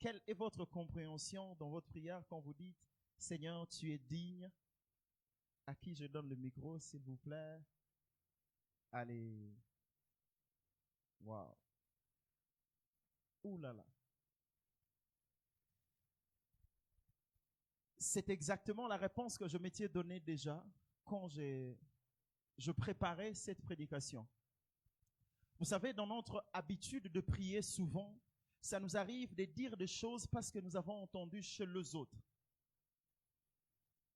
quelle est votre compréhension dans votre prière quand vous dites « Seigneur, tu es digne ». À qui je donne le micro, s'il vous plaît? Allez. Wow. Ouh là là. C'est exactement la réponse que je m'étais donnée déjà quand je préparais cette prédication. Vous savez, dans notre habitude de prier souvent, ça nous arrive de dire des choses parce que nous avons entendu chez les autres.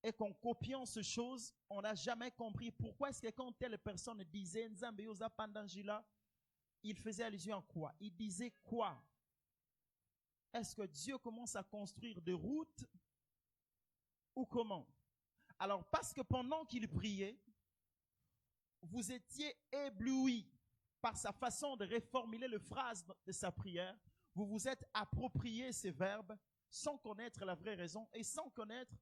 Et qu'en copiant ces choses, on n'a jamais compris pourquoi est-ce que quand telle personne disait Nzambe yoza pandangila, il faisait allusion à quoi? Il disait quoi? Est-ce que Dieu commence à construire des routes ou comment? Alors, parce que pendant qu'il priait, vous étiez ébloui par sa façon de reformuler les phrases de sa prière, vous vous êtes approprié ces verbes sans connaître la vraie raison et sans connaître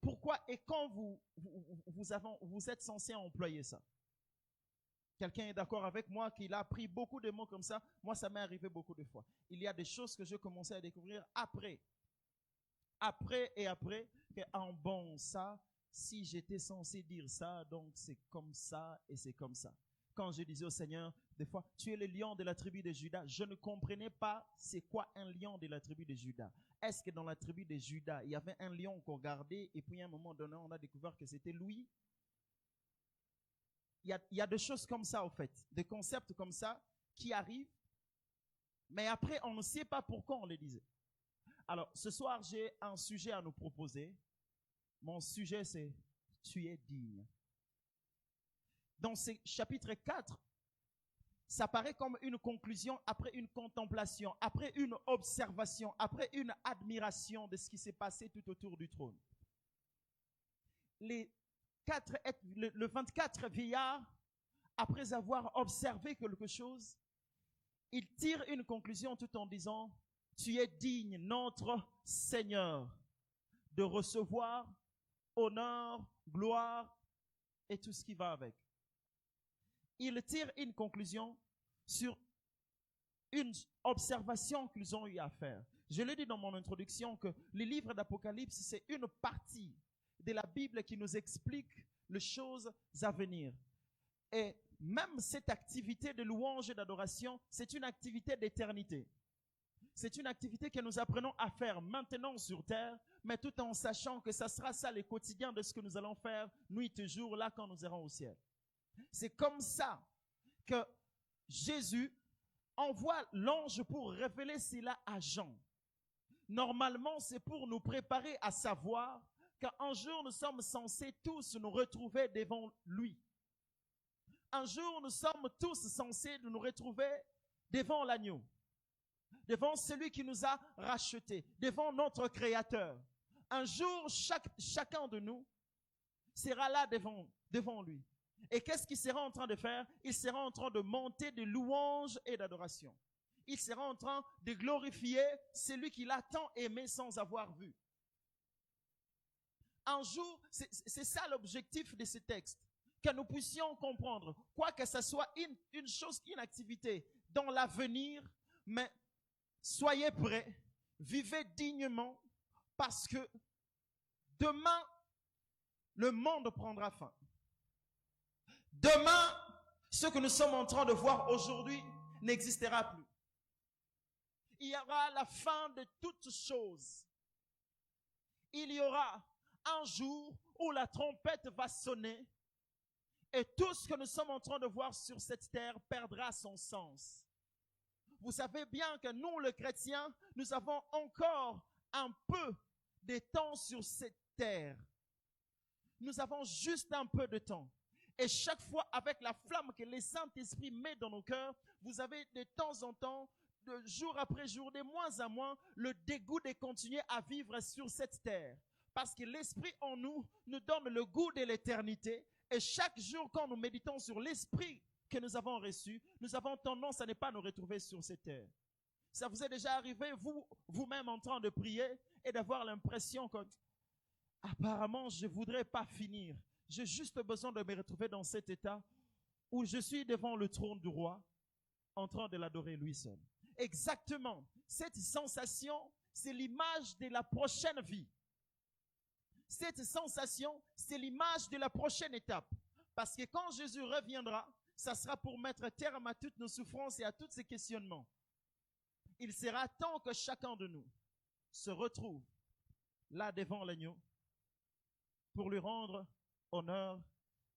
pourquoi et quand vous êtes censé employer ça. Quelqu'un est d'accord avec moi qu'il a appris beaucoup de mots comme ça? Moi, ça m'est arrivé beaucoup de fois. Il y a des choses que je commençais à découvrir après, que en bon, ça, si j'étais censé dire ça, donc c'est comme ça et c'est comme ça. Quand je disais au Seigneur, des fois, tu es le lion de la tribu de Juda, je ne comprenais pas c'est quoi un lion de la tribu de Juda. Est-ce que dans la tribu de Juda, il y avait un lion qu'on gardait et puis à un moment donné, on a découvert que c'était lui? Il y a des choses comme ça, au fait, des concepts comme ça qui arrivent, mais après, on ne sait pas pourquoi on les disait. Alors, ce soir, j'ai un sujet à nous proposer. Mon sujet, c'est « Tu es digne ». Dans ce chapitre 4, ça paraît comme une conclusion après une contemplation, après une observation, après une admiration de ce qui s'est passé tout autour du trône. Le 24 vieillards, après avoir observé quelque chose, ils tirent une conclusion tout en disant « Tu es digne, notre Seigneur, de recevoir honneur, gloire et tout ce qui va avec. » Ils tirent une conclusion sur une observation qu'ils ont eu à faire. Je l'ai dit dans mon introduction que le livre d'Apocalypse, c'est une partie de la Bible qui nous explique les choses à venir. Et même cette activité de louange et d'adoration, c'est une activité d'éternité. C'est une activité que nous apprenons à faire maintenant sur terre, mais tout en sachant que ça sera ça le quotidien de ce que nous allons faire nuit et jour là quand nous irons au ciel. C'est comme ça que Jésus envoie l'ange pour révéler cela à Jean. Normalement, c'est pour nous préparer à savoir qu'un jour nous sommes censés tous nous retrouver devant lui. Un jour nous sommes tous censés nous retrouver devant l'agneau, devant celui qui nous a rachetés, devant notre Créateur. Un jour, chacun de nous sera là devant lui. Et qu'est-ce qu'il sera en train de faire? Il sera en train de monter de louanges et d'adoration. Il sera en train de glorifier celui qu'il a tant aimé sans avoir vu. Un jour, c'est ça l'objectif de ce texte, que nous puissions comprendre, quoi que ce soit une chose, une activité dans l'avenir, mais soyez prêts, vivez dignement, parce que demain, le monde prendra fin. Demain, ce que nous sommes en train de voir aujourd'hui n'existera plus. Il y aura la fin de toutes choses. Il y aura un jour où la trompette va sonner et tout ce que nous sommes en train de voir sur cette terre perdra son sens. Vous savez bien que nous, les chrétiens, nous avons encore un peu de temps sur cette terre. Nous avons juste un peu de temps. Et chaque fois, avec la flamme que le Saint-Esprit met dans nos cœurs, vous avez de temps en temps, de jour après jour, de moins en moins, le dégoût de continuer à vivre sur cette terre. Parce que l'Esprit en nous nous donne le goût de l'éternité. Et chaque jour, quand nous méditons sur l'Esprit que nous avons reçu, nous avons tendance à ne pas nous retrouver sur cette terre. Ça vous est déjà arrivé, vous-même en train de prier, et d'avoir l'impression que, apparemment, je voudrais pas finir. J'ai juste besoin de me retrouver dans cet état où je suis devant le trône du roi, en train de l'adorer lui seul. Exactement. Cette sensation, c'est l'image de la prochaine vie. Cette sensation, c'est l'image de la prochaine étape. Parce que quand Jésus reviendra, ça sera pour mettre terme à toutes nos souffrances et à tous ces questionnements. Il sera temps que chacun de nous se retrouve là devant l'agneau pour lui rendre honneur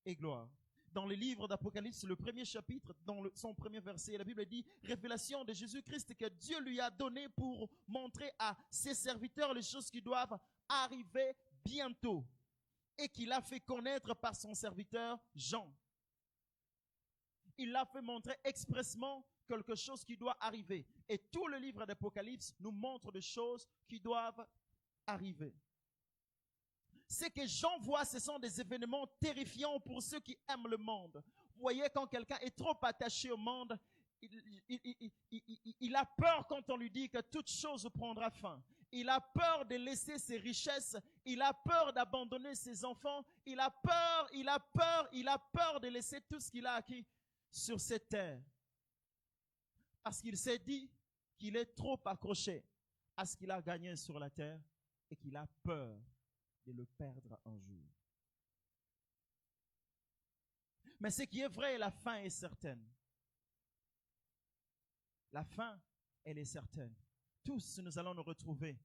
et gloire. Dans le livre d'Apocalypse, le premier chapitre, dans son premier verset, la Bible dit « Révélation de Jésus-Christ que Dieu lui a donné pour montrer à ses serviteurs les choses qui doivent arriver bientôt et qu'il a fait connaître par son serviteur Jean. » Il l'a fait montrer expressement quelque chose qui doit arriver. Et tout le livre d'Apocalypse nous montre des choses qui doivent arriver. Ce que Jean voit, ce sont des événements terrifiants pour ceux qui aiment le monde. Vous voyez, quand quelqu'un est trop attaché au monde, il a peur quand on lui dit que toute chose prendra fin. Il a peur de laisser ses richesses. Il a peur d'abandonner ses enfants. Il a peur de laisser tout ce qu'il a acquis sur cette terre. Parce qu'il s'est dit qu'il est trop accroché à ce qu'il a gagné sur la terre et qu'il a peur de le perdre un jour. Mais ce qui est vrai, la fin est certaine. La fin, elle est certaine. Tous, nous allons nous retrouver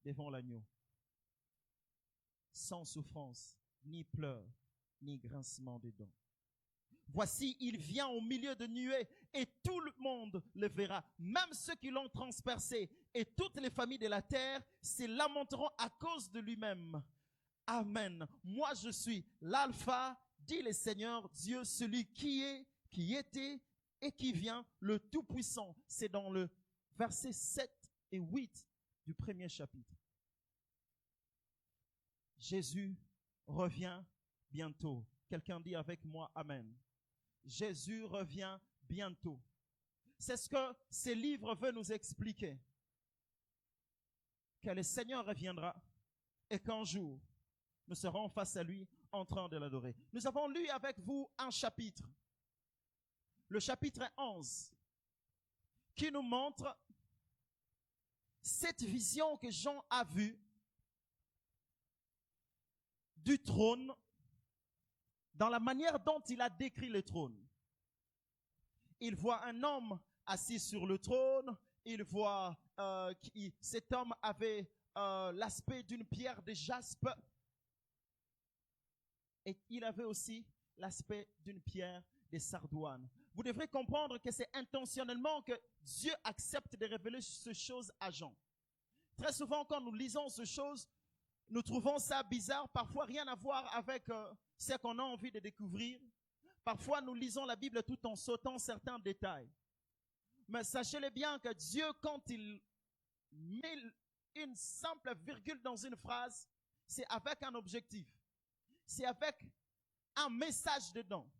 devant l'agneau. Sans souffrance, ni pleurs, ni grincement de dents. Voici, il vient au milieu de nuées et tout le monde le verra, même ceux qui l'ont transpercé, et toutes les familles de la terre se lamenteront à cause de lui-même. Amen. Moi, je suis l'Alpha, dit le Seigneur Dieu, celui qui est, qui était et qui vient, le Tout-Puissant. C'est dans le verset 7 et 8 du premier chapitre. Jésus revient bientôt. Quelqu'un dit avec moi, Amen. Jésus revient bientôt. C'est ce que ce livre veut nous expliquer. Que le Seigneur reviendra et qu'un jour, nous serons face à lui en train de l'adorer. Nous avons lu avec vous un chapitre, le chapitre 11, qui nous montre cette vision que Jean a vue du trône, dans la manière dont il a décrit le trône. Il voit un homme assis sur le trône, il voit cet homme avait l'aspect d'une pierre de jaspe, et il avait aussi l'aspect d'une pierre de sardoine. Vous devrez comprendre que c'est intentionnellement que Dieu accepte de révéler ces choses à Jean. Très souvent, quand nous lisons ces choses, nous trouvons ça bizarre, parfois rien à voir avec ce qu'on a envie de découvrir. Parfois, nous lisons la Bible tout en sautant certains détails. Mais sachez-le bien que Dieu, quand il met une simple virgule dans une phrase, c'est avec un objectif. C'est avec un message dedans.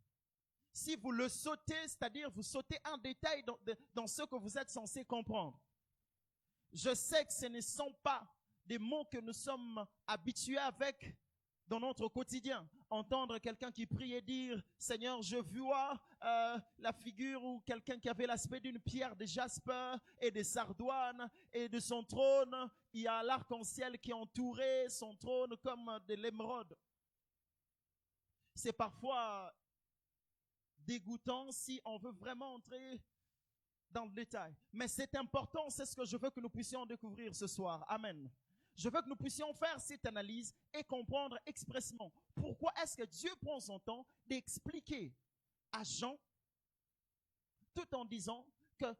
Si vous le sautez, c'est-à-dire vous sautez un détail dans ce que vous êtes censé comprendre. Je sais que ce ne sont pas des mots que nous sommes habitués avec dans notre quotidien. Entendre quelqu'un qui prie et dire « Seigneur, je vois la figure ou quelqu'un qui avait l'aspect d'une pierre de jaspe et de sardoine et de son trône, il y a l'arc-en-ciel qui entourait son trône comme de l'émeraude. » C'est parfois dégoûtant si on veut vraiment entrer dans le détail. Mais c'est important, c'est ce que je veux que nous puissions découvrir ce soir. Amen. Je veux que nous puissions faire cette analyse et comprendre expressément pourquoi est-ce que Dieu prend son temps d'expliquer à Jean, tout en disant que,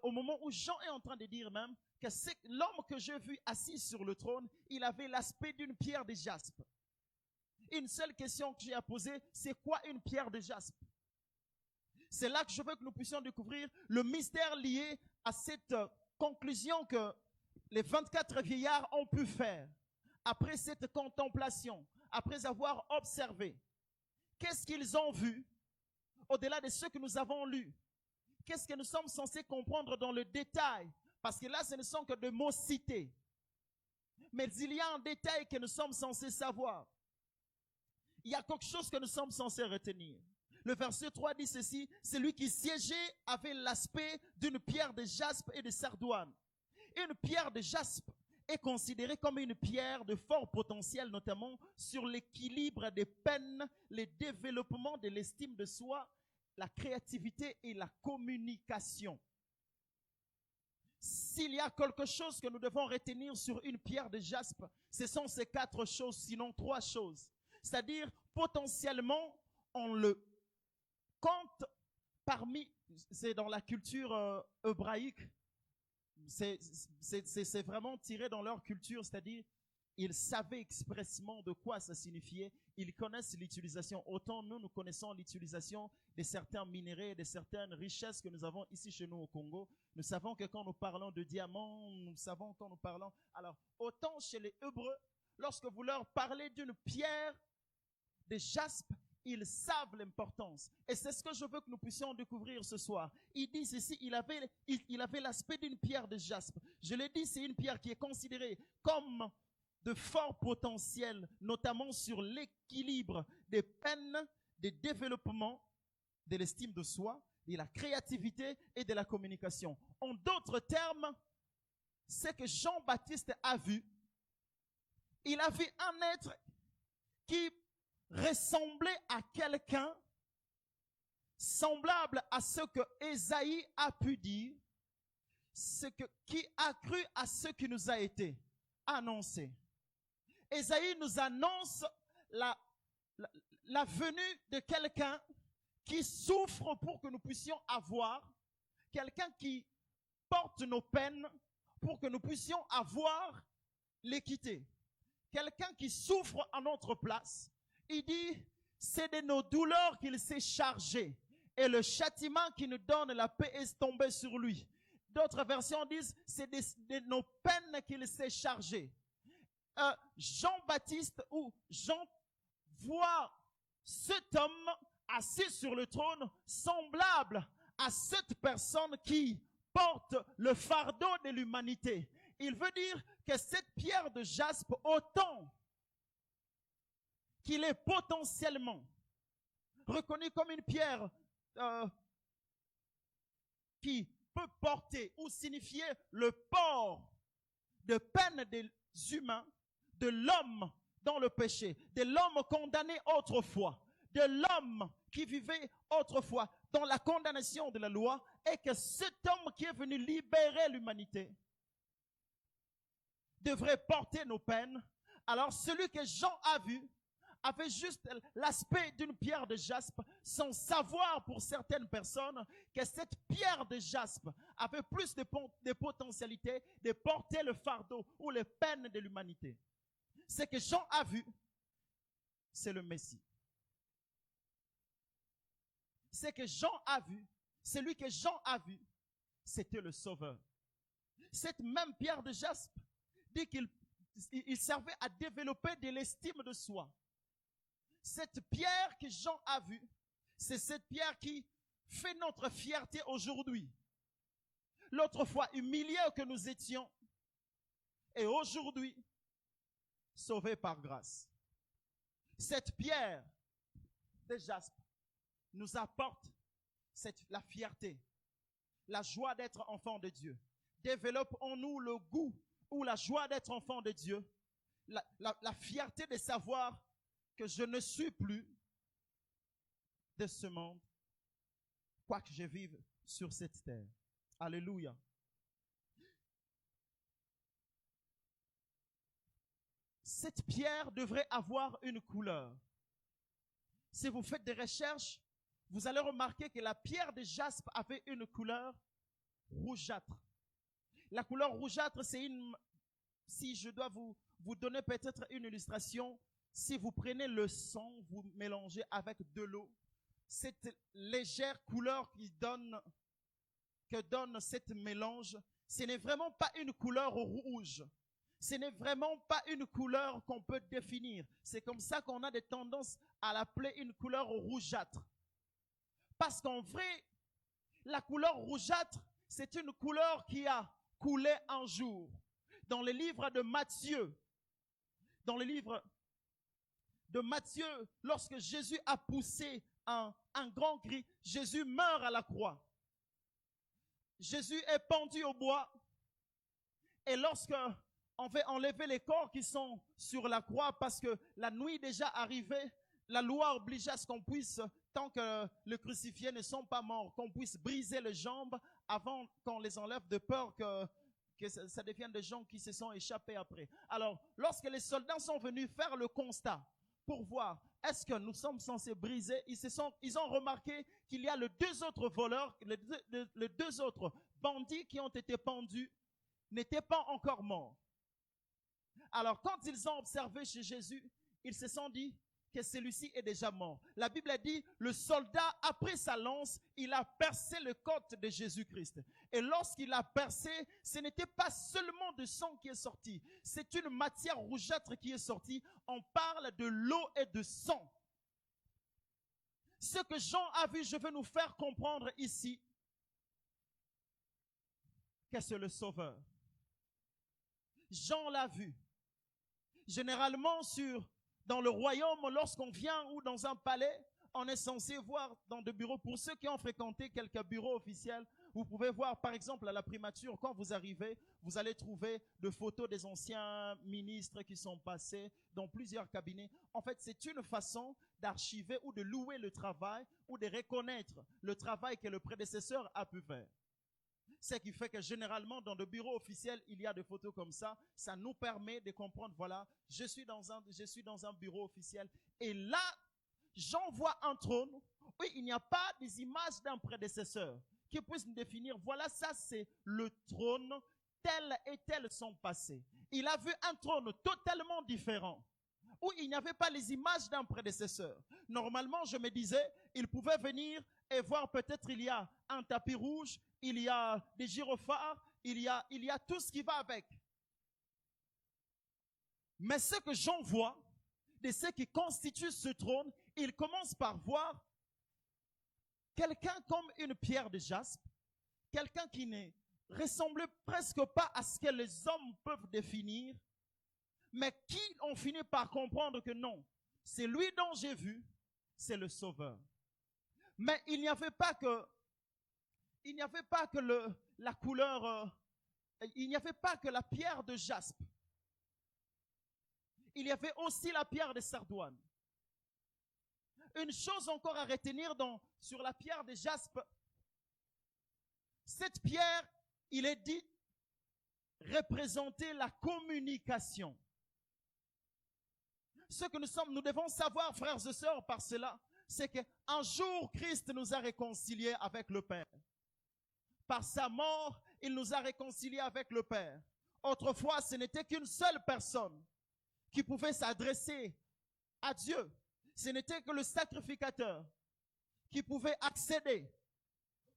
au moment où Jean est en train de dire même que c'est l'homme que j'ai vu assis sur le trône, il avait l'aspect d'une pierre de jaspe. Une seule question que j'ai à poser, c'est quoi une pierre de jaspe? C'est là que je veux que nous puissions découvrir le mystère lié à cette conclusion que les 24 vieillards ont pu faire après cette contemplation, après avoir observé. Qu'est-ce qu'ils ont vu au-delà de ce que nous avons lu? Qu'est-ce que nous sommes censés comprendre dans le détail? Parce que là, ce ne sont que des mots cités. Mais il y a un détail que nous sommes censés savoir. Il y a quelque chose que nous sommes censés retenir. Le verset 3 dit ceci, celui qui siégeait avait l'aspect d'une pierre de jaspe et de sardoine. Une pierre de jaspe est considérée comme une pierre de fort potentiel, notamment sur l'équilibre des peines, le développement de l'estime de soi, la créativité et la communication. S'il y a quelque chose que nous devons retenir sur une pierre de jaspe, ce sont ces 4 choses, sinon 3 choses. C'est-à-dire, potentiellement, on le compte parmi, c'est dans la culture hébraïque, c'est vraiment tiré dans leur culture, c'est-à-dire, ils savaient expressément de quoi ça signifiait. Ils connaissent l'utilisation. Autant nous connaissons l'utilisation de certains minéraux, de certaines richesses que nous avons ici chez nous au Congo. Nous savons que quand nous parlons de diamants, nous savons quand nous parlons... Alors, autant chez les Hébreux, lorsque vous leur parlez d'une pierre de jaspe, ils savent l'importance. Et c'est ce que je veux que nous puissions découvrir ce soir. Il dit ceci, il avait l'aspect d'une pierre de jaspe. Je l'ai dit, c'est une pierre qui est considérée comme de fort potentiel, notamment sur l'équilibre des peines, des développements, de l'estime de soi, de la créativité et de la communication. En d'autres termes, ce que Jean-Baptiste a vu, il a vu un être qui ressemblait à quelqu'un semblable à ce que Ésaïe a pu dire, qui a cru à ce qui nous a été annoncé. Ésaïe nous annonce la venue de quelqu'un qui souffre pour que nous puissions avoir, quelqu'un qui porte nos peines pour que nous puissions avoir l'équité. Quelqu'un qui souffre à notre place. Il dit, c'est de nos douleurs qu'il s'est chargé et le châtiment qui nous donne la paix est tombé sur lui. D'autres versions disent, c'est de nos peines qu'il s'est chargé. Jean-Baptiste ou Jean voit cet homme assis sur le trône semblable à cette personne qui porte le fardeau de l'humanité. Il veut dire que cette pierre de jaspe, autant qu'il est potentiellement reconnu comme une pierre qui peut porter ou signifier le port de peine des humains, de l'homme dans le péché, de l'homme condamné autrefois, de l'homme qui vivait autrefois dans la condamnation de la loi, et que cet homme qui est venu libérer l'humanité devrait porter nos peines. Alors celui que Jean a vu avait juste l'aspect d'une pierre de jaspe, sans savoir pour certaines personnes que cette pierre de jaspe avait plus de potentialité de porter le fardeau ou les peines de l'humanité. Ce que Jean a vu, c'est le Messie. Ce que Jean a vu, celui que Jean a vu, c'était le Sauveur. Cette même pierre de jaspe dit qu'il servait à développer de l'estime de soi. Cette pierre que Jean a vue, c'est cette pierre qui fait notre fierté aujourd'hui. L'autre fois, humiliés que nous étions, et aujourd'hui, sauvés par grâce. Cette pierre de jaspe nous apporte la fierté, la joie d'être enfant de Dieu. Développe en nous le goût ou la joie d'être enfant de Dieu, la fierté de savoir que je ne suis plus de ce monde, quoique je vive sur cette terre. Alléluia. Cette pierre devrait avoir une couleur. Si vous faites des recherches, vous allez remarquer que la pierre de jaspe avait une couleur rougeâtre. La couleur rougeâtre, c'est une... Si je dois vous donner peut-être une illustration, si vous prenez le sang, vous mélangez avec de l'eau, cette légère couleur que donne cette mélange, ce n'est vraiment pas une couleur rouge. Ce n'est vraiment pas une couleur qu'on peut définir. C'est comme ça qu'on a des tendances à l'appeler une couleur rougeâtre. Parce qu'en vrai, la couleur rougeâtre, c'est une couleur qui a coulé un jour. Dans le livre de Matthieu, lorsque Jésus a poussé un grand cri. Jésus meurt à la croix. Jésus est pendu au bois. Et lorsque on fait enlever les corps qui sont sur la croix, parce que la nuit déjà arrivée, la loi obligeait à ce qu'on puisse, tant que les crucifiés ne sont pas morts, qu'on puisse briser les jambes avant qu'on les enlève, de peur que ça devienne des gens qui se sont échappés après. Alors, lorsque les soldats sont venus faire le constat pour voir est-ce que nous sommes censés briser, ils ont remarqué qu'il y a les deux autres voleurs, les deux autres bandits qui ont été pendus n'étaient pas encore morts. Alors, quand ils ont observé chez Jésus, ils se sont dit que celui-ci est déjà mort. La Bible a dit, le soldat, après sa lance, il a percé le côte de Jésus-Christ. Et lorsqu'il a percé, ce n'était pas seulement du sang qui est sorti, c'est une matière rougeâtre qui est sortie. On parle de l'eau et de sang. Ce que Jean a vu, je veux nous faire comprendre ici que c'est le Sauveur. Jean l'a vu. Généralement, dans le royaume, lorsqu'on vient ou dans un palais, on est censé voir dans des bureaux. Pour ceux qui ont fréquenté quelques bureaux officiels, vous pouvez voir, par exemple, à la primature, quand vous arrivez, vous allez trouver des photos des anciens ministres qui sont passés dans plusieurs cabinets. En fait, c'est une façon d'archiver ou de louer le travail ou de reconnaître le travail que le prédécesseur a pu faire. Ce qui fait que généralement, dans le bureau officiel, il y a des photos comme ça. Ça nous permet de comprendre, voilà, je suis dans un bureau officiel. Et là, j'en vois un trône. Oui, il n'y a pas des images d'un prédécesseur qui puissent nous définir, voilà, ça c'est le trône, tel et tel sont passés. Il a vu un trône totalement différent, où il n'y avait pas les images d'un prédécesseur. Normalement, je me disais, il pouvait venir et voir peut-être il y a un tapis rouge, il y a des gyrophares, il y a tout ce qui va avec. Mais ce que j'en vois, de ce qui constitue ce trône, il commence par voir quelqu'un comme une pierre de jaspe, quelqu'un qui ne ressemblait presque pas à ce que les hommes peuvent définir, mais qui ont fini par comprendre que non, c'est lui dont j'ai vu, c'est le Sauveur. Mais il n'y avait pas que la couleur, il n'y avait pas que la pierre de jaspe. Il y avait aussi la pierre de sardoine. Une chose encore à retenir sur la pierre de jaspe, cette pierre, il est dit, représentait la communication. Ce que nous devons savoir, frères et sœurs, par cela, c'est qu'un jour, Christ nous a réconciliés avec le Père. Par sa mort, il nous a réconciliés avec le Père. Autrefois, ce n'était qu'une seule personne qui pouvait s'adresser à Dieu. Ce n'était que le sacrificateur qui pouvait accéder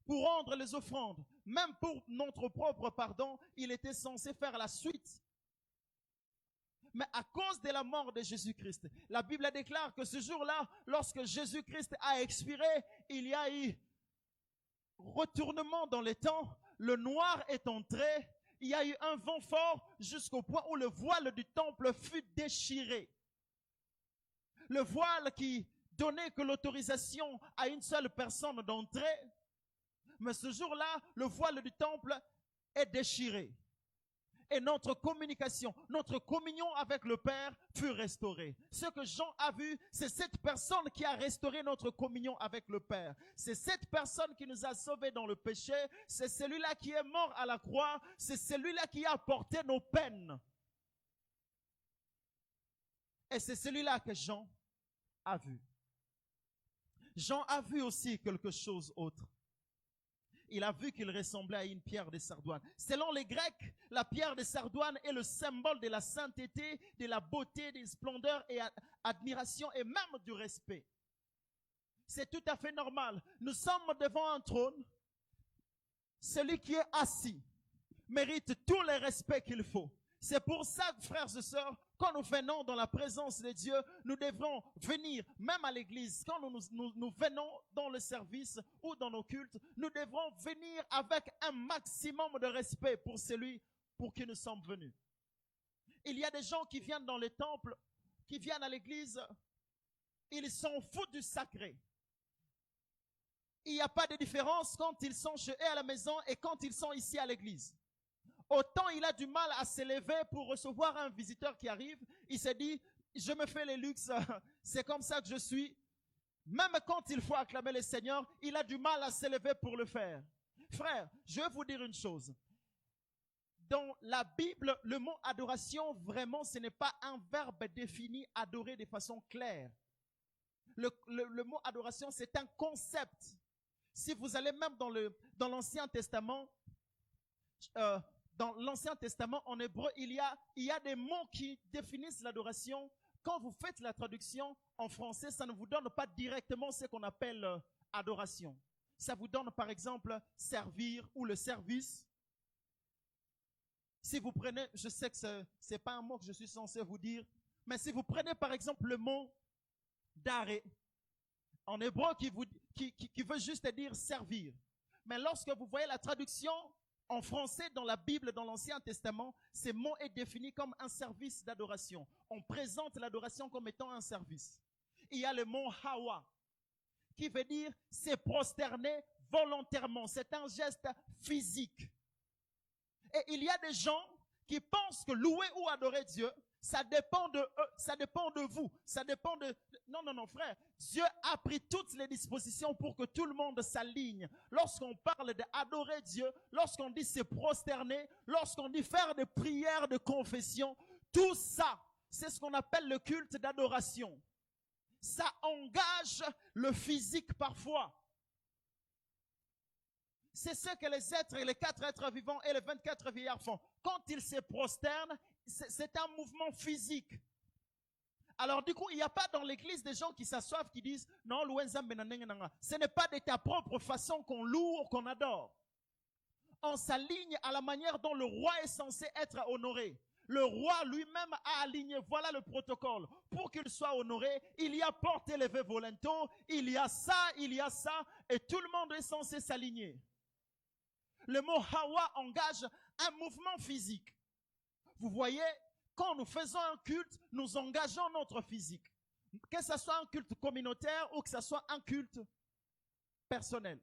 pour rendre les offrandes. Même pour notre propre pardon, il était censé faire la suite. Mais à cause de la mort de Jésus-Christ, la Bible déclare que ce jour-là, lorsque Jésus-Christ a expiré, il y a eu retournement dans les temps, le noir est entré, il y a eu un vent fort jusqu'au point où le voile du temple fut déchiré. Le voile qui donnait que l'autorisation à une seule personne d'entrer, mais ce jour-là, le voile du temple est déchiré. Et notre communication, notre communion avec le Père fut restaurée. Ce que Jean a vu, c'est cette personne qui a restauré notre communion avec le Père. C'est cette personne qui nous a sauvés dans le péché. C'est celui-là qui est mort à la croix. C'est celui-là qui a porté nos peines. Et c'est celui-là que Jean a vu. Jean a vu aussi quelque chose d'autre. Il a vu qu'il ressemblait à une pierre de sardoine. Selon les Grecs, la pierre de sardoine est le symbole de la sainteté, de la beauté, des splendeurs et admiration et même du respect. C'est tout à fait normal. Nous sommes devant un trône. Celui qui est assis mérite tout le respect qu'il faut. C'est pour ça, frères et sœurs, quand nous venons dans la présence de Dieu, nous devrons venir, même à l'église, quand nous venons dans le service ou dans nos cultes, nous devrons venir avec un maximum de respect pour celui pour qui nous sommes venus. Il y a des gens qui viennent dans les temples, qui viennent à l'église, ils s'en foutent du sacré. il n'y a pas de différence quand ils sont chez eux à la maison et quand ils sont ici à l'église. Autant il a du mal à s'élever pour recevoir un visiteur qui arrive, il se dit, je me fais les luxes, c'est comme ça que je suis. Même quand il faut acclamer le Seigneur, il a du mal à s'élever pour le faire. Frère, je vais vous dire une chose. Dans la Bible, le mot adoration, vraiment, ce n'est pas un verbe défini, adorer de façon claire. Le mot adoration, c'est un concept. Si vous allez même dans l'Ancien Testament, en hébreu, il y a des mots qui définissent l'adoration. Quand vous faites la traduction en français, ça ne vous donne pas directement ce qu'on appelle adoration. Ça vous donne par exemple servir ou le service. Si vous prenez, je sais que ce n'est pas un mot que je suis censé vous dire, mais si vous prenez par exemple le mot d'arrêt, en hébreu qui veut juste dire servir. Mais lorsque vous voyez la traduction en français dans la Bible, dans l'Ancien Testament, ce mot est défini comme un service d'adoration. On présente l'adoration comme étant un service. Il y a le mot hawa, qui veut dire se prosterner volontairement. C'est un geste physique. Et il y a des gens qui pensent que louer ou adorer Dieu, ça dépend de eux, ça dépend de vous, ça dépend de... Non, frère. Dieu a pris toutes les dispositions pour que tout le monde s'aligne. Lorsqu'on parle d'adorer Dieu, lorsqu'on dit se prosterner, lorsqu'on dit faire des prières de confession, tout ça, c'est ce qu'on appelle le culte d'adoration. Ça engage le physique parfois. C'est ce que les 4 êtres vivants et les 24 vieillards font. Quand ils se prosternent, c'est un mouvement physique. Alors du coup, il n'y a pas dans l'église des gens qui s'assoivent, qui disent « Non, ce n'est pas de ta propre façon qu'on loue ou qu'on adore. » On s'aligne à la manière dont le roi est censé être honoré. Le roi lui-même a aligné, voilà le protocole. Pour qu'il soit honoré, il y a porte élevée volento, il y a ça, et tout le monde est censé s'aligner. Le mot hawa engage un mouvement physique. Vous voyez, quand nous faisons un culte, nous engageons notre physique. Que ce soit un culte communautaire ou que ce soit un culte personnel.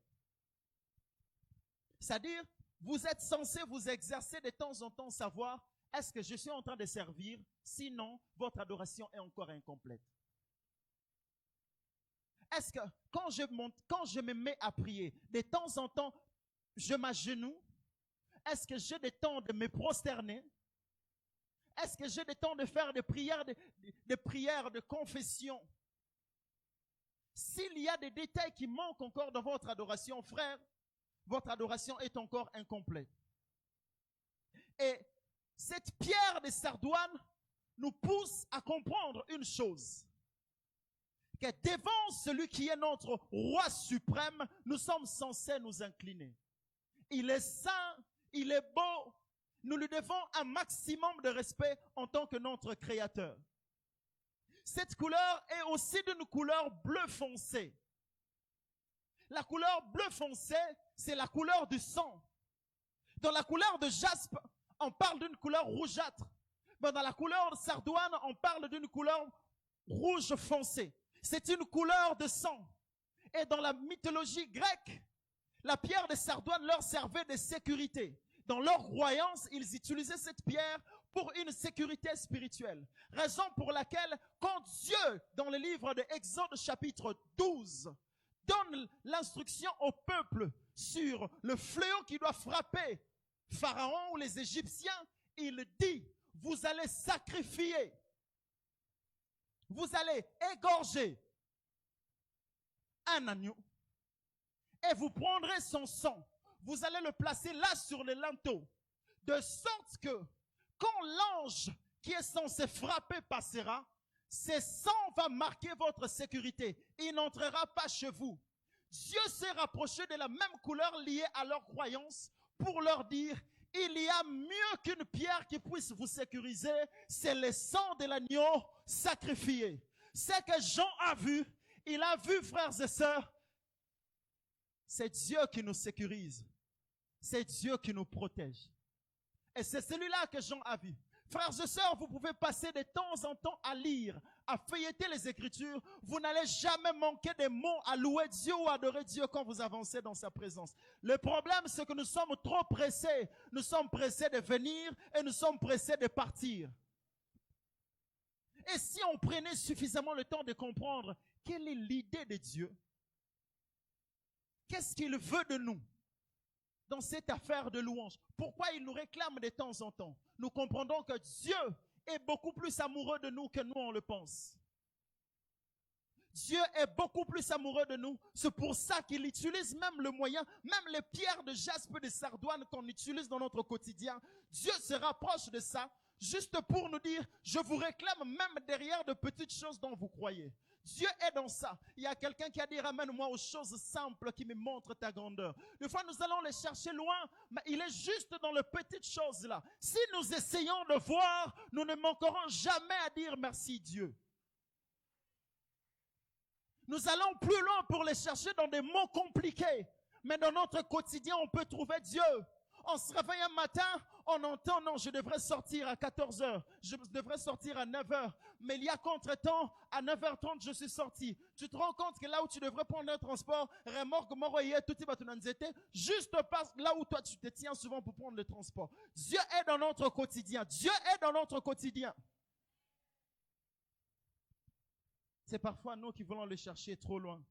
C'est-à-dire, vous êtes censé vous exercer de temps en temps, savoir, est-ce que je suis en train de servir? Sinon, votre adoration est encore incomplète. Est-ce que quand je me mets à prier, de temps en temps, je m'agenouille? Est-ce que j'ai des temps de me prosterner? Est-ce que j'ai des temps de faire des prières de confession? S'il y a des détails qui manquent encore dans votre adoration, frère, votre adoration est encore incomplète. Et cette pierre de sardoine nous pousse à comprendre une chose. Que devant celui qui est notre roi suprême, nous sommes censés nous incliner. Il est saint, il est beau. Nous lui devons un maximum de respect en tant que notre créateur. Cette couleur est aussi d'une couleur bleu foncé. La couleur bleu foncé, c'est la couleur du sang. Dans la couleur de jaspe, on parle d'une couleur rougeâtre. Mais dans la couleur de sardoine, on parle d'une couleur rouge foncé. C'est une couleur de sang. Et dans la mythologie grecque, la pierre de sardoine leur servait de sécurité. Dans leur croyance, ils utilisaient cette pierre pour une sécurité spirituelle. Raison pour laquelle, quand Dieu, dans le livre de Exode chapitre 12, donne l'instruction au peuple sur le fléau qui doit frapper Pharaon ou les Égyptiens, il dit, vous allez sacrifier, vous allez égorger un agneau et vous prendrez son sang. Vous allez le placer là sur le linteau, de sorte que quand l'ange qui est censé frapper passera, ce sang va marquer votre sécurité. Il n'entrera pas chez vous. Dieu s'est rapproché de la même couleur liée à leur croyance pour leur dire, il y a mieux qu'une pierre qui puisse vous sécuriser, c'est le sang de l'agneau sacrifié. Ce que Jean a vu, il a vu, frères et sœurs, c'est Dieu qui nous sécurise. C'est Dieu qui nous protège. Et c'est celui-là que Jean a vu. Frères et sœurs, vous pouvez passer de temps en temps à lire à feuilleter les Écritures, vous n'allez jamais manquer des mots à louer Dieu ou adorer Dieu quand vous avancez dans sa présence. Le problème, c'est que nous sommes trop pressés. Nous sommes pressés de venir et nous sommes pressés de partir. Et si on prenait suffisamment le temps de comprendre quelle est l'idée de Dieu, qu'est-ce qu'il veut de nous dans cette affaire de louange, pourquoi il nous réclame de temps en temps, nous comprendrons que Dieu est beaucoup plus amoureux de nous que nous on le pense. Dieu est beaucoup plus amoureux de nous. C'est pour ça qu'il utilise même le moyen, même les pierres de jaspe, de sardoine qu'on utilise dans notre quotidien. Dieu se rapproche de ça juste pour nous dire, je vous réclame même derrière de petites choses dont vous croyez. Dieu est dans ça. Il y a quelqu'un qui a dit, ramène-moi aux choses simples qui me montrent ta grandeur. Des fois, nous allons les chercher loin, mais il est juste dans les petites choses là. Si nous essayons de voir, nous ne manquerons jamais à dire merci Dieu. Nous allons plus loin pour les chercher dans des mots compliqués. Mais dans notre quotidien, on peut trouver Dieu. On se réveille un matin, on entend, non, je devrais sortir à 14h, je devrais sortir à 9h. Mais il y a qu'entre-temps, à 9h30, je suis sorti. Tu te rends compte que là où tu devrais prendre un transport, remorque, moroyer, tout juste passe là où toi tu te tiens souvent pour prendre le transport. Dieu est dans notre quotidien. Dieu est dans notre quotidien. C'est parfois nous qui voulons le chercher trop loin.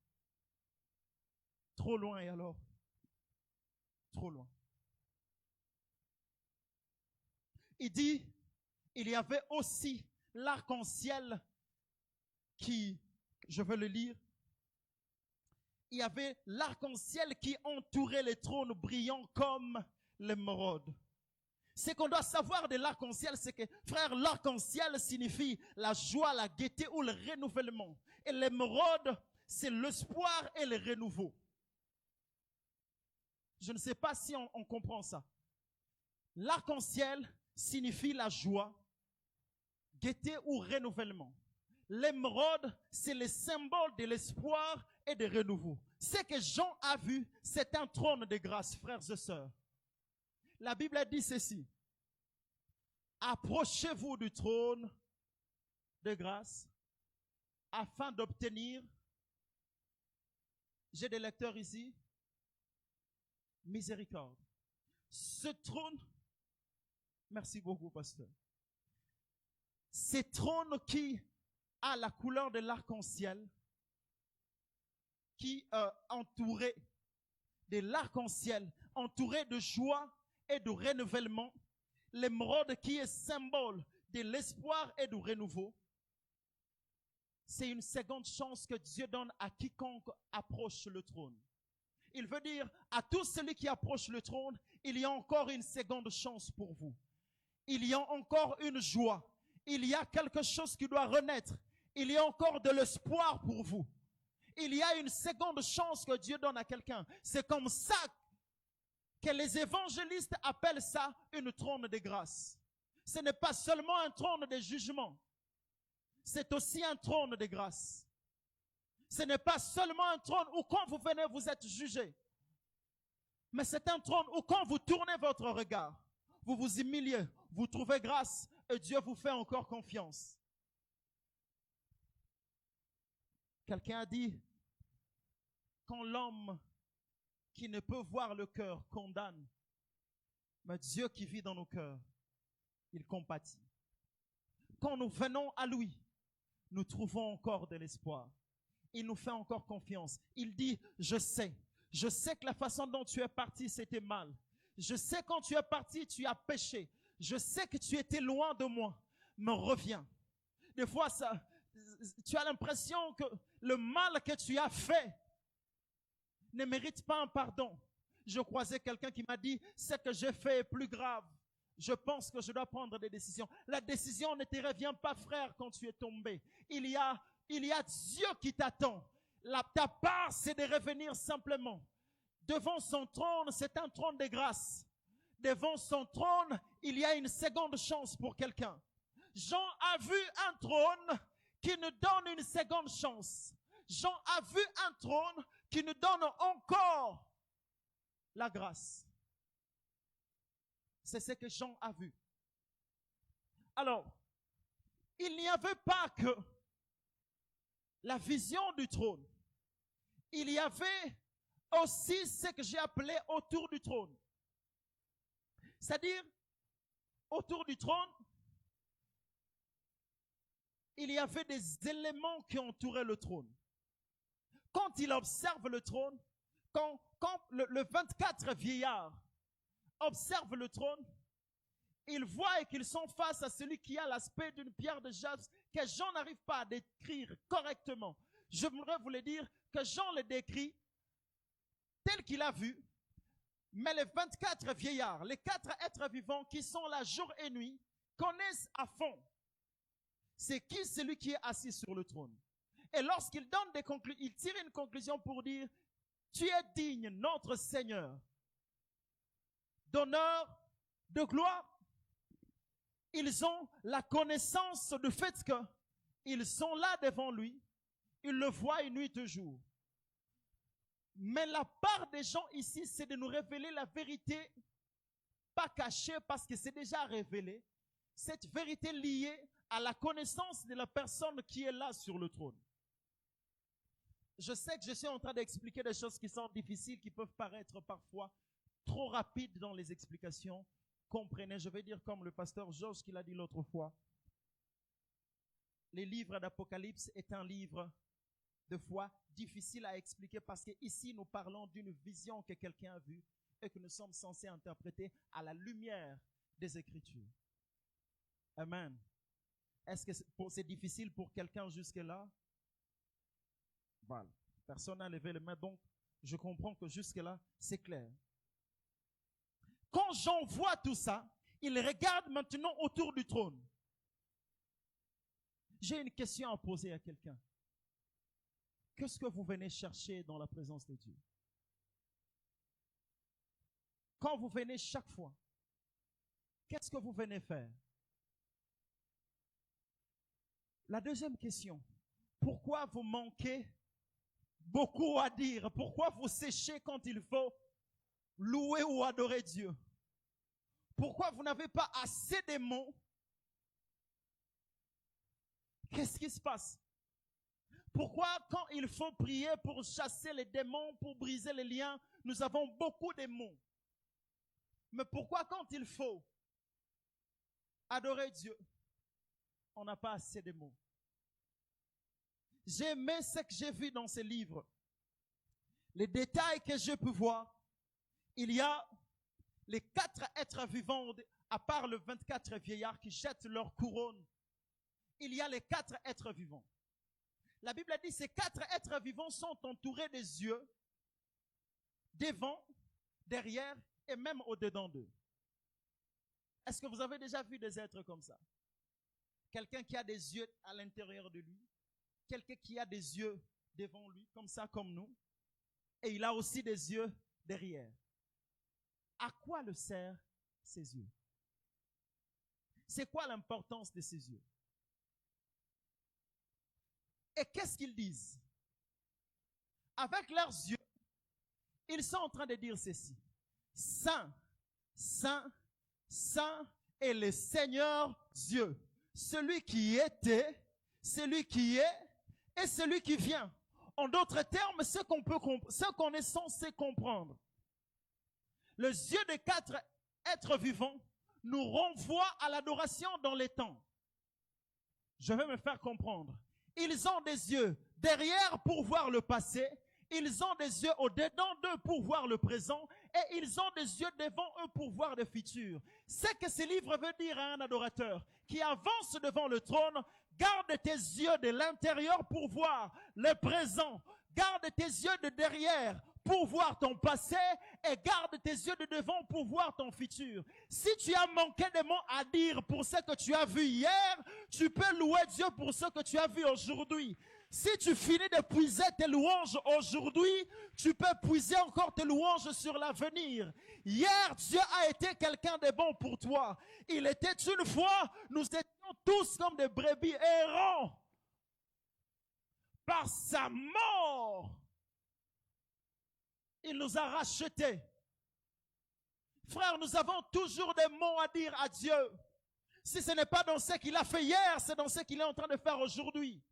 Trop loin et alors? Trop loin. Il dit, il y avait aussi l'arc-en-ciel qui, je veux le lire, il y avait l'arc-en-ciel qui entourait les trônes brillants comme l'émeraude. Ce qu'on doit savoir de l'arc-en-ciel, c'est que, frère, l'arc-en-ciel signifie la joie, la gaieté ou le renouvellement. Et l'émeraude, c'est l'espoir et le renouveau. Je ne sais pas si on comprend ça. L'arc-en-ciel signifie la joie, gaieté ou renouvellement. L'émeraude, c'est le symbole de l'espoir et de renouveau. Ce que Jean a vu, c'est un trône de grâce, frères et sœurs. La Bible dit ceci. Approchez-vous du trône de grâce afin d'obtenir, j'ai des lecteurs ici, miséricorde. Ce trône, merci beaucoup, pasteur. Ce trône qui a la couleur de l'arc-en-ciel, qui est entouré de l'arc-en-ciel, entouré de joie et de renouvellement, l'émeraude qui est symbole de l'espoir et du renouveau, c'est une seconde chance que Dieu donne à quiconque approche le trône. Il veut dire, à tous celui qui approche le trône, il y a encore une seconde chance pour vous. Il y a encore une joie. Il y a quelque chose qui doit renaître. Il y a encore de l'espoir pour vous. Il y a une seconde chance que Dieu donne à quelqu'un. C'est comme ça que les évangélistes appellent ça une trône de grâce. Ce n'est pas seulement un trône de jugement. C'est aussi un trône de grâce. Ce n'est pas seulement un trône où quand vous venez, vous êtes jugé. Mais c'est un trône où quand vous tournez votre regard, vous vous humiliez, vous trouvez grâce et Dieu vous fait encore confiance. Quelqu'un a dit, quand l'homme qui ne peut voir le cœur condamne, mais Dieu qui vit dans nos cœurs, il compatit. Quand nous venons à lui, nous trouvons encore de l'espoir. Il nous fait encore confiance. Il dit, je sais que la façon dont tu es parti, c'était mal. Je sais quand tu es parti, tu as péché. Je sais que tu étais loin de moi, mais reviens. Des fois, tu as l'impression que le mal que tu as fait ne mérite pas un pardon. Je croisais quelqu'un qui m'a dit, ce que j'ai fait est plus grave. Je pense que je dois prendre des décisions. La décision ne te revient pas, frère, quand tu es tombé. Il y a Dieu qui t'attend. Ta part, c'est de revenir simplement. Devant son trône, c'est un trône de grâce. Devant son trône, il y a une seconde chance pour quelqu'un. Jean a vu un trône qui nous donne une seconde chance. Jean a vu un trône qui nous donne encore la grâce. C'est ce que Jean a vu. Alors, il n'y avait pas que la vision du trône, il y avait aussi ce que j'ai appelé autour du trône. C'est-à-dire, autour du trône, il y avait des éléments qui entouraient le trône. Quand il observe le trône, quand le 24 vieillard observe le trône, ils voient qu'ils sont face à celui qui a l'aspect d'une pierre de jaspe que Jean n'arrive pas à décrire correctement. Je voudrais vous le dire que Jean le décrit tel qu'il a vu, mais les 24 vieillards, les 4 êtres vivants qui sont là jour et nuit, connaissent à fond c'est qui celui qui est assis sur le trône. Et lorsqu'il donne des conclusions, il tire une conclusion pour dire, tu es digne, notre Seigneur, d'honneur, de gloire. Ils ont la connaissance du fait qu'ils sont là devant lui, ils le voient nuit et jour. Mais la part des gens ici, c'est de nous révéler la vérité, pas cachée parce que c'est déjà révélé, cette vérité liée à la connaissance de la personne qui est là sur le trône. Je sais que je suis en train d'expliquer des choses qui sont difficiles, qui peuvent paraître parfois trop rapides dans les explications. Comprenez, je vais dire comme le pasteur Georges qui l'a dit l'autre fois. Les livres d'Apocalypse est un livre de foi difficile à expliquer parce que ici nous parlons d'une vision que quelqu'un a vue et que nous sommes censés interpréter à la lumière des Écritures. Amen. Est-ce que c'est difficile pour quelqu'un jusque-là? Voilà. Personne n'a levé les mains, donc je comprends que jusque-là, c'est clair. Quand Jean voit tout ça, il regarde maintenant autour du trône. J'ai une question à poser à quelqu'un. Qu'est-ce que vous venez chercher dans la présence de Dieu? Quand vous venez chaque fois, qu'est-ce que vous venez faire? La deuxième question, pourquoi vous manquez beaucoup à dire? Pourquoi vous séchez quand il faut louer ou adorer Dieu? Pourquoi vous n'avez pas assez de mots? Qu'est-ce qui se passe? Pourquoi quand il faut prier pour chasser les démons, pour briser les liens, nous avons beaucoup de mots? Mais pourquoi quand il faut adorer Dieu, on n'a pas assez de mots? J'ai aimé ce que j'ai vu dans ces livres. Les détails que j'ai pu voir, il y a les 4 êtres vivants, à part le 24 vieillards qui jettent leur couronne. Il y a les 4 êtres vivants. La Bible a dit que ces 4 êtres vivants sont entourés des yeux, devant, derrière et même au-dedans d'eux. Est-ce que vous avez déjà vu des êtres comme ça? Quelqu'un qui a des yeux à l'intérieur de lui, quelqu'un qui a des yeux devant lui, comme ça, comme nous, et il a aussi des yeux derrière. À quoi le servent ces yeux? C'est quoi l'importance de ces yeux? Et qu'est-ce qu'ils disent? Avec leurs yeux, ils sont en train de dire ceci. Saint, Saint, Saint est le Seigneur Dieu. Celui qui était, celui qui est et celui qui vient. En d'autres termes, ce qu'on est censé comprendre. Les yeux des 4 êtres vivants nous renvoient à l'adoration dans les temps. Je vais me faire comprendre. Ils ont des yeux derrière pour voir le passé. Ils ont des yeux au-dedans d'eux pour voir le présent. Et ils ont des yeux devant eux pour voir le futur. C'est que ce livre veut dire à un adorateur qui avance devant le trône, garde tes yeux de l'intérieur pour voir le présent. Garde tes yeux de derrière pour voir ton passé et garde tes yeux de devant pour voir ton futur. Si tu as manqué de mots à dire pour ce que tu as vu hier, tu peux louer Dieu pour ce que tu as vu aujourd'hui. Si tu finis de puiser tes louanges aujourd'hui, tu peux puiser encore tes louanges sur l'avenir. Hier, Dieu a été quelqu'un de bon pour toi. Il était une fois, nous étions tous comme des brebis errants. Par sa mort, il nous a rachetés. Frère, nous avons toujours des mots à dire à Dieu. Si ce n'est pas dans ce qu'il a fait hier, c'est dans ce qu'il est en train de faire aujourd'hui.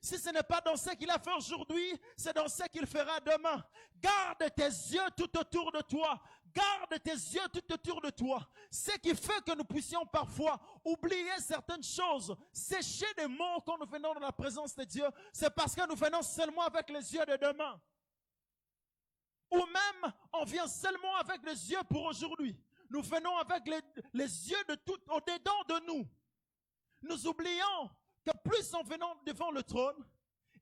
Si ce n'est pas dans ce qu'il a fait aujourd'hui, c'est dans ce qu'il fera demain. Garde tes yeux tout autour de toi. Garde tes yeux tout autour de toi. Ce qui fait que nous puissions parfois oublier certaines choses, sécher des mots quand nous venons dans la présence de Dieu, c'est parce que nous venons seulement avec les yeux de demain. Ou même, on vient seulement avec les yeux pour aujourd'hui. Nous venons avec les yeux de tout au-dedans de nous. Nous oublions que plus en venant devant le trône,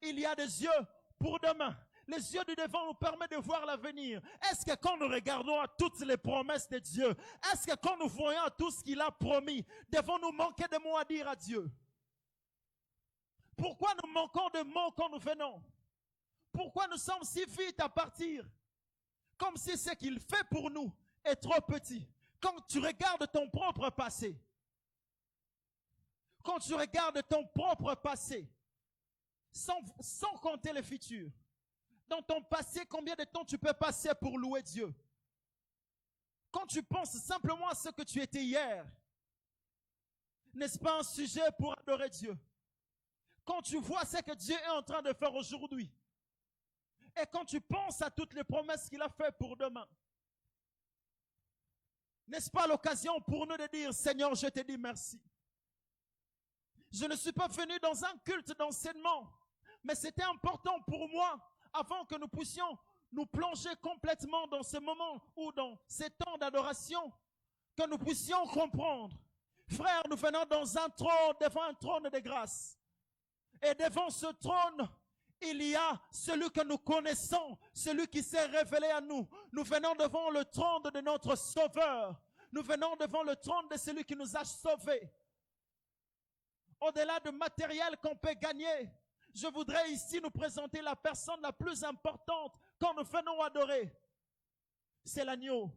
il y a des yeux pour demain. Les yeux du devant nous permettent de voir l'avenir. Est-ce que quand nous regardons à toutes les promesses de Dieu, est-ce que quand nous voyons à tout ce qu'il a promis, devons-nous manquer de mots à dire à Dieu? Pourquoi nous manquons de mots quand nous venons? Pourquoi nous sommes si vite à partir? Comme si ce qu'il fait pour nous est trop petit. Quand tu regardes ton propre passé, quand tu regardes ton propre passé, sans compter le futur, dans ton passé, combien de temps tu peux passer pour louer Dieu? Quand tu penses simplement à ce que tu étais hier, n'est-ce pas un sujet pour adorer Dieu? Quand tu vois ce que Dieu est en train de faire aujourd'hui, et quand tu penses à toutes les promesses qu'il a faites pour demain, n'est-ce pas l'occasion pour nous de dire, Seigneur, je te dis merci. Je ne suis pas venu dans un culte d'enseignement, mais c'était important pour moi, avant que nous puissions nous plonger complètement dans ce moment ou dans ces temps d'adoration, que nous puissions comprendre. Frère, nous venons dans un trône, devant un trône de grâce. Et devant ce trône, il y a celui que nous connaissons, celui qui s'est révélé à nous. Nous venons devant le trône de notre Sauveur. Nous venons devant le trône de celui qui nous a sauvés. Au-delà du matériel qu'on peut gagner, je voudrais ici nous présenter la personne la plus importante quand nous venons adorer. C'est l'agneau.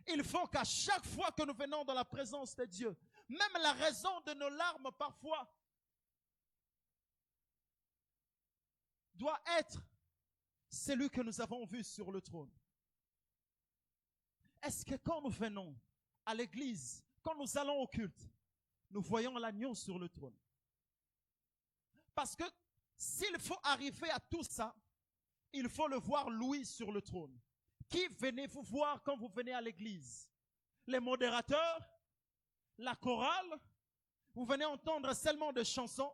Il faut qu'à chaque fois que nous venons dans la présence de Dieu, même la raison de nos larmes parfois doit être celui que nous avons vu sur le trône. Est-ce que quand nous venons à l'église, quand nous allons au culte, nous voyons l'agneau sur le trône? Parce que s'il faut arriver à tout ça, il faut le voir lui sur le trône. Qui venez-vous voir quand vous venez à l'église? Les modérateurs? La chorale? Vous venez entendre seulement des chansons?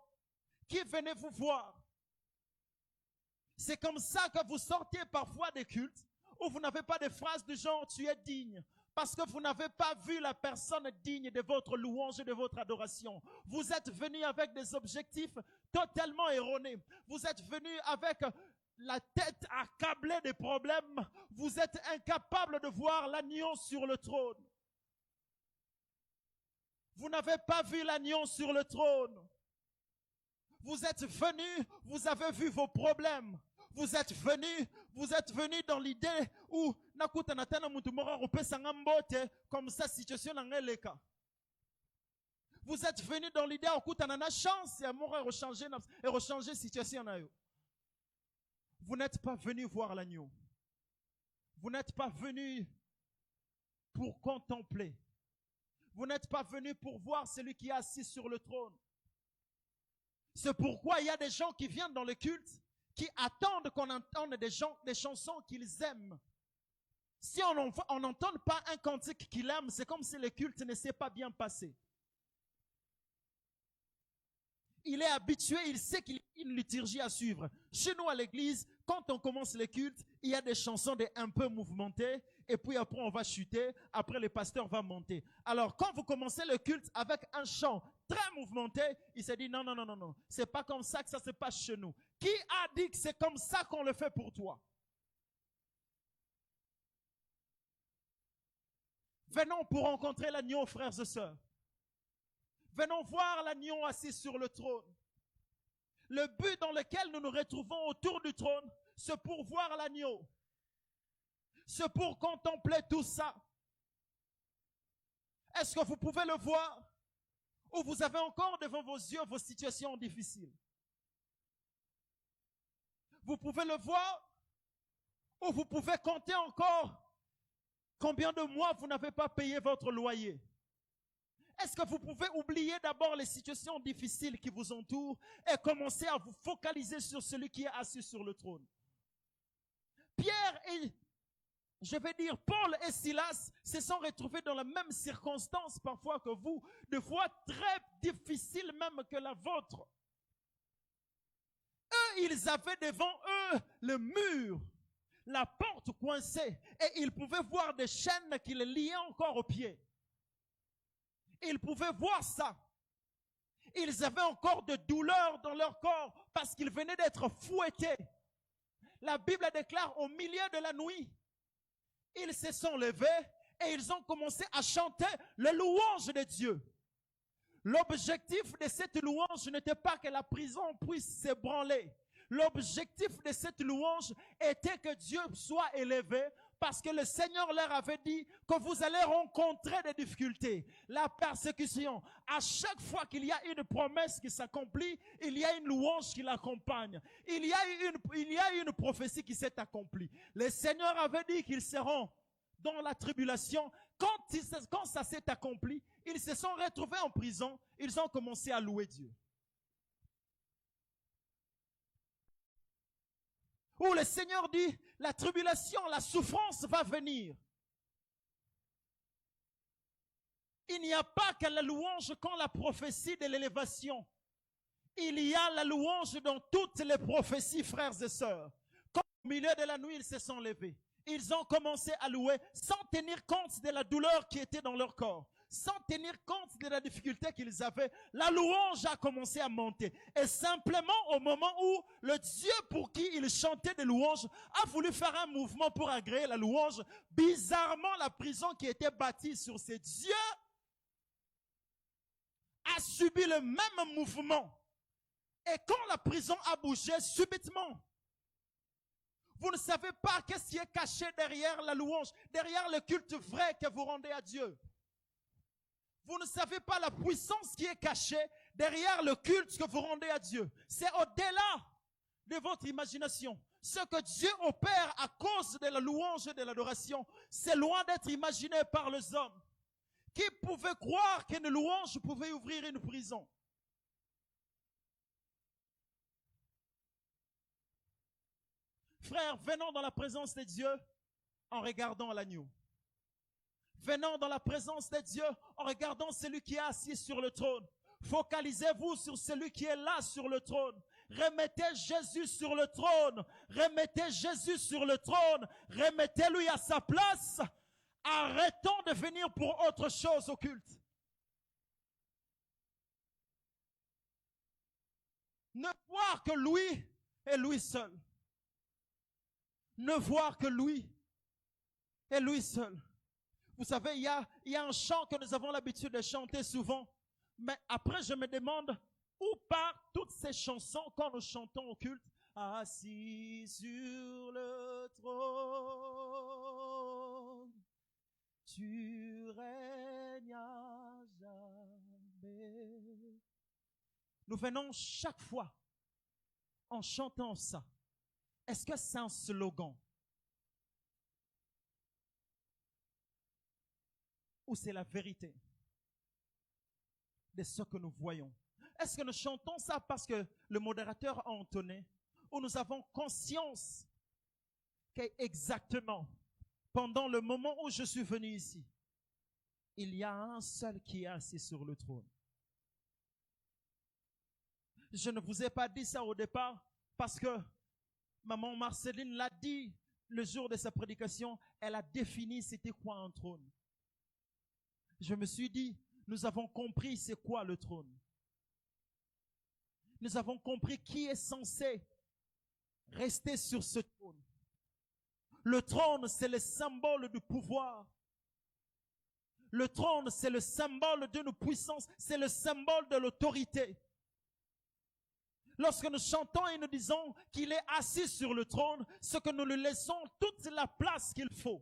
Qui venez-vous voir? C'est comme ça que vous sortez parfois des cultes où vous n'avez pas de phrases du genre « tu es digne ». Parce que vous n'avez pas vu la personne digne de votre louange et de votre adoration. Vous êtes venu avec des objectifs totalement erronés. Vous êtes venu avec la tête accablée des problèmes. Vous êtes incapable de voir l'agneau sur le trône. Vous n'avez pas vu l'agneau sur le trône. Vous êtes venu, vous avez vu vos problèmes. Vous êtes venu dans l'idée où comme ça situation n'angeleka. Vous êtes venu dans l'idée où na chance et rechanger situation na yo. Vous n'êtes pas venu voir l'agneau. Vous n'êtes pas venu pour contempler. Vous n'êtes pas venu pour voir celui qui est assis sur le trône. C'est pourquoi il y a des gens qui viennent dans le culte qui attendent qu'on entende des chansons qu'ils aiment. Si on n'entend pas un cantique qu'il aime, c'est comme si le culte ne s'est pas bien passé. Il est habitué, il sait qu'il y a une liturgie à suivre. Chez nous à l'église, quand on commence le culte, il y a des chansons un peu mouvementées, et puis après on va chuter, après le pasteur va monter. Alors quand vous commencez le culte avec un chant très mouvementé, il s'est dit non, c'est pas comme ça que ça se passe chez nous. Qui a dit que c'est comme ça qu'on le fait pour toi? Venons pour rencontrer l'agneau, frères et sœurs. Venons voir l'agneau assis sur le trône. Le but dans lequel nous nous retrouvons autour du trône, c'est pour voir l'agneau. C'est pour contempler tout ça. Est-ce que vous pouvez le voir? Ou vous avez encore devant vos yeux vos situations difficiles? Vous pouvez le voir? Ou vous pouvez compter encore combien de mois vous n'avez pas payé votre loyer? Est-ce que vous pouvez oublier d'abord les situations difficiles qui vous entourent et commencer à vous focaliser sur celui qui est assis sur le trône? Pierre et, je vais dire, Paul et Silas se sont retrouvés dans la même circonstance parfois que vous, de fois très difficiles même que la vôtre. Eux, ils avaient devant eux le mur, la porte coincée, et ils pouvaient voir des chaînes qui les liaient encore aux pieds. Ils pouvaient voir ça. Ils avaient encore de douleurs dans leur corps parce qu'ils venaient d'être fouettés. La Bible déclare au milieu de la nuit, ils se sont levés et ils ont commencé à chanter le louange de Dieu. L'objectif de cette louange n'était pas que la prison puisse s'ébranler. L'objectif de cette louange était que Dieu soit élevé, parce que le Seigneur leur avait dit que vous allez rencontrer des difficultés, la persécution. À chaque fois qu'il y a une promesse qui s'accomplit, il y a une louange qui l'accompagne. Il y a une prophétie qui s'est accomplie. Le Seigneur avait dit qu'ils seront dans la tribulation. Quand ça s'est accompli, ils se sont retrouvés en prison. Ils ont commencé à louer Dieu. Où le Seigneur dit, la tribulation, la souffrance va venir. Il n'y a pas que la louange quand la prophétie de l'élévation. Il y a la louange dans toutes les prophéties, frères et sœurs. Quand au milieu de la nuit, ils se sont levés. Ils ont commencé à louer sans tenir compte de la douleur qui était dans leur corps. Sans tenir compte de la difficulté qu'ils avaient, la louange a commencé à monter. Et simplement au moment où le Dieu pour qui ils chantaient des louanges a voulu faire un mouvement pour agréer la louange, bizarrement la prison qui était bâtie sur ces dieux a subi le même mouvement. Et quand la prison a bougé subitement, vous ne savez pas qu'est-ce qui est caché derrière la louange, derrière le culte vrai que vous rendez à Dieu. Vous ne savez pas la puissance qui est cachée derrière le culte que vous rendez à Dieu. C'est au-delà de votre imagination. Ce que Dieu opère à cause de la louange et de l'adoration, c'est loin d'être imaginé par les hommes. Qui pouvait croire qu'une louange pouvait ouvrir une prison? Frères, venons dans la présence de Dieu en regardant l'agneau. Venons dans la présence de Dieu en regardant celui qui est assis sur le trône. Focalisez-vous sur celui qui est là sur le trône. Remettez Jésus sur le trône. Remettez Jésus sur le trône. Remettez-lui à sa place. Arrêtons de venir pour autre chose au culte. Ne voir que lui et lui seul. Ne voir que lui et lui seul. Vous savez, il y a un chant que nous avons l'habitude de chanter souvent. Mais après, je me demande où partent toutes ces chansons quand nous chantons au culte. Assis sur le trône, tu règnes à jamais. Nous venons chaque fois en chantant ça. Est-ce que c'est un slogan? Ou c'est la vérité de ce que nous voyons? Est-ce que nous chantons ça parce que le modérateur a entonné? Ou nous avons conscience qu'exactement, pendant le moment où je suis venu ici, il y a un seul qui est assis sur le trône? Je ne vous ai pas dit ça au départ parce que maman Marceline l'a dit le jour de sa prédication. Elle a défini c'était quoi un trône. Je me suis dit, nous avons compris c'est quoi le trône. Nous avons compris qui est censé rester sur ce trône. Le trône, c'est le symbole du pouvoir. Le trône, c'est le symbole d'une puissance, c'est le symbole de l'autorité. Lorsque nous chantons et nous disons qu'il est assis sur le trône, c'est que nous lui laissons toute la place qu'il faut.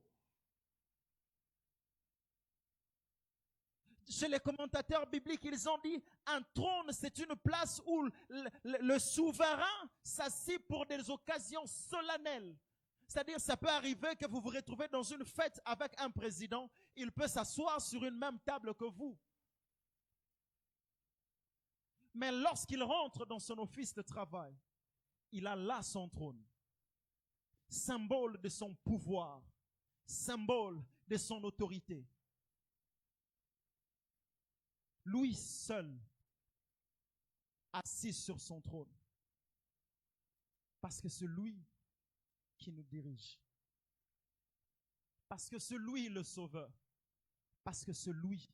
Chez les commentateurs bibliques, ils ont dit un trône, c'est une place où le souverain s'assied pour des occasions solennelles. C'est-à-dire, ça peut arriver que vous vous retrouvez dans une fête avec un président, il peut s'asseoir sur une même table que vous. Mais lorsqu'il rentre dans son office de travail, il a là son trône, symbole de son pouvoir, symbole de son autorité. Lui seul, assis sur son trône, parce que c'est lui qui nous dirige, parce que c'est lui le sauveur, parce que c'est lui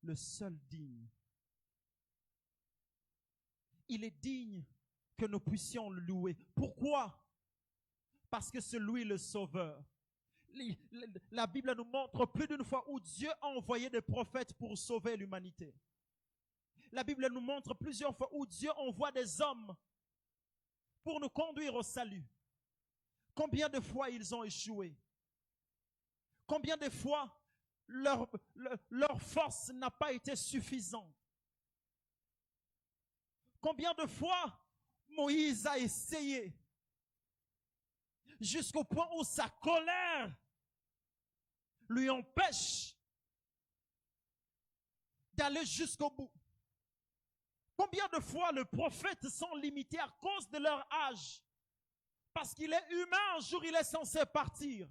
le seul digne. Il est digne que nous puissions le louer. Pourquoi? Parce que c'est lui le sauveur. La Bible nous montre plus d'une fois où Dieu a envoyé des prophètes pour sauver l'humanité. La Bible nous montre plusieurs fois où Dieu envoie des hommes pour nous conduire au salut. Combien de fois ils ont échoué? Combien de fois leur force n'a pas été suffisante? Combien de fois Moïse a essayé jusqu'au point où sa colère lui empêche d'aller jusqu'au bout? Combien de fois les prophètes sont limités à cause de leur âge? Parce qu'il est humain, un jour il est censé partir.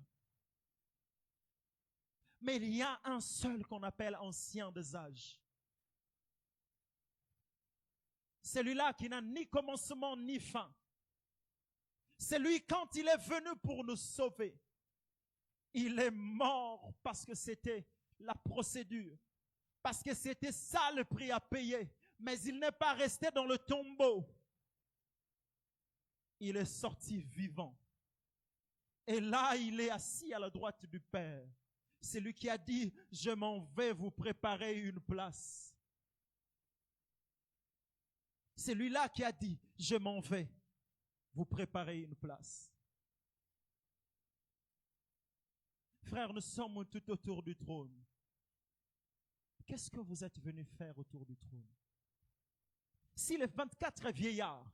Mais il y a un seul qu'on appelle ancien des âges. Celui-là qui n'a ni commencement ni fin. C'est lui, quand il est venu pour nous sauver, il est mort parce que c'était la procédure, parce que c'était ça le prix à payer. Mais il n'est pas resté dans le tombeau. Il est sorti vivant. Et là, il est assis à la droite du Père. C'est lui qui a dit, je m'en vais vous préparer une place. C'est lui-là qui a dit, je m'en vais vous préparer une place. Frères, nous sommes tout autour du trône. Qu'est-ce que vous êtes venus faire autour du trône? Si les 24 vieillards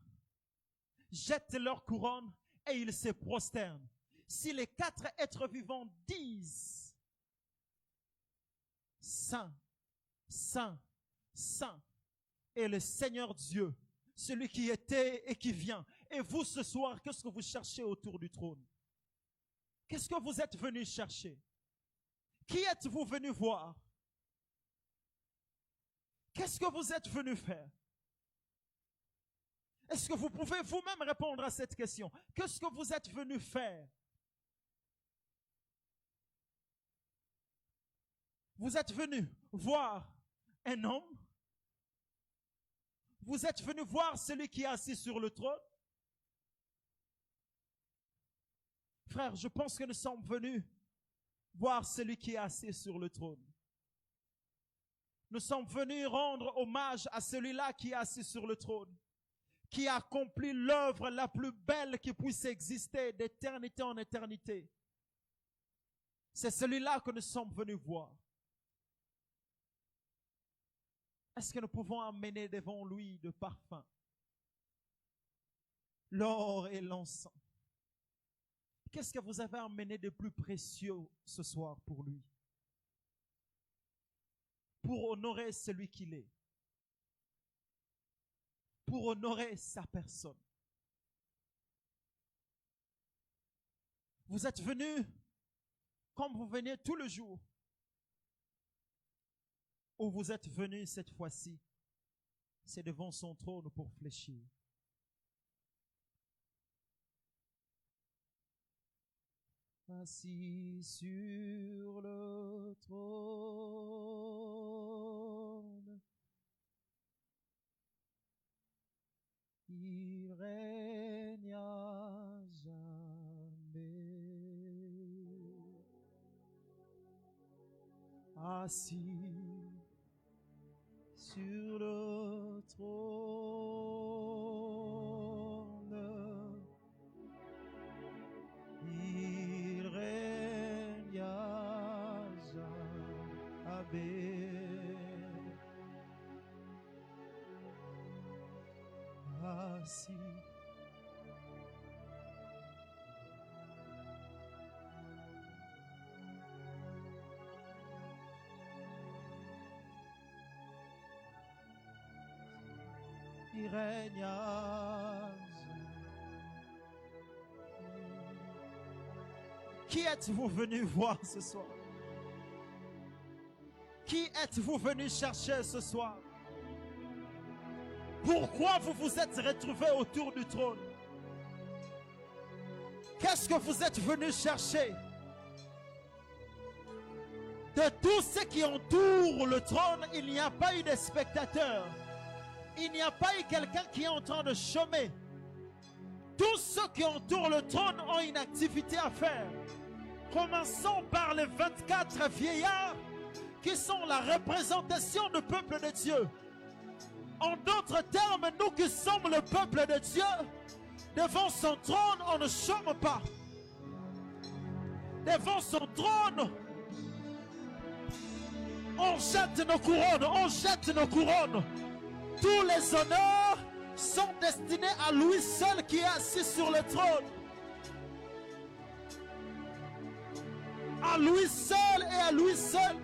jettent leur couronne et ils se prosternent, si les 4 êtres vivants disent Saint, Saint, Saint, et le Seigneur Dieu, celui qui était et qui vient. Et vous ce soir, qu'est-ce que vous cherchez autour du trône? Qu'est-ce que vous êtes venus chercher? Qui êtes-vous venus voir? Qu'est-ce que vous êtes venus faire? Est-ce que vous pouvez vous-même répondre à cette question? Qu'est-ce que vous êtes venus faire? Vous êtes venus voir un homme? Vous êtes venus voir celui qui est assis sur le trône? Frère, je pense que nous sommes venus voir celui qui est assis sur le trône. Nous sommes venus rendre hommage à celui-là qui est assis sur le trône, qui a accompli l'œuvre la plus belle qui puisse exister d'éternité en éternité. C'est celui-là que nous sommes venus voir. Est-ce que nous pouvons amener devant lui de parfum, l'or et l'encens? Qu'est-ce que vous avez amené de plus précieux ce soir pour lui? Pour honorer celui qu'il est. Pour honorer sa personne. Vous êtes venus comme vous venez tous les jours. Ou vous êtes venus cette fois-ci, c'est devant son trône pour fléchir. Assis sur le trône, il règne à jamais. Assis sur le trône, il règne à jamais. Assis. qui règne. Qui êtes-vous venu voir ce soir? Qui êtes-vous venu chercher ce soir? Pourquoi vous vous êtes retrouvés autour du trône? Qu'est-ce que vous êtes venu chercher? De tous ceux qui entourent le trône, il n'y a pas eu de spectateurs. Il n'y a pas eu quelqu'un qui est en train de chômer. Tous ceux qui entourent le trône ont une activité à faire. Commençons par les 24 vieillards qui sont la représentation du peuple de Dieu. En d'autres termes, nous qui sommes le peuple de Dieu, devant son trône, on ne chôme pas. Devant son trône, on jette nos couronnes, on jette nos couronnes. Tous les honneurs sont destinés à lui seul qui est assis sur le trône. À lui seul et à lui seul.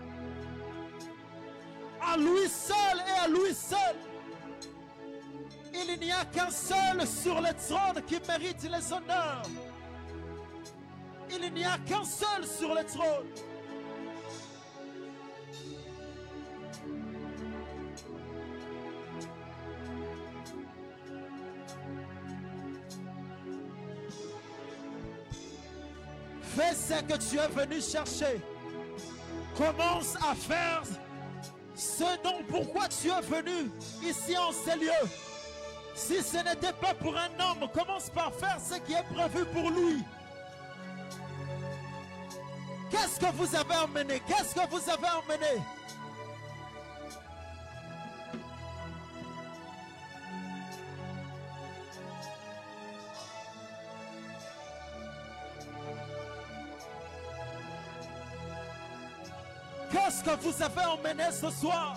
À lui seul et à lui seul. Il n'y a qu'un seul sur le trône qui mérite les honneurs. Il n'y a qu'un seul sur le trône. Fais ce que tu es venu chercher. Commence à faire ce dont pourquoi tu es venu ici en ces lieux. Si ce n'était pas pour un homme, commence par faire ce qui est prévu pour lui. Qu'est-ce que vous avez emmené? Qu'est-ce que vous avez emmené? Qu'est-ce que vous avez emmené ce soir?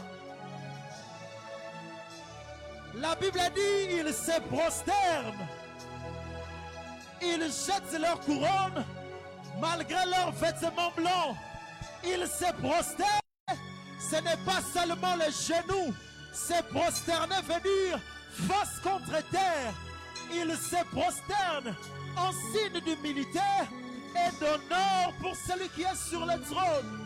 La Bible dit, ils se prosternent. Ils jettent leur couronne malgré leurs vêtements blancs. Ils se prosternent. Ce n'est pas seulement les genoux. Se prosterner veut dire face contre terre. Ils se prosternent en signe d'humilité et d'honneur pour celui qui est sur le trône.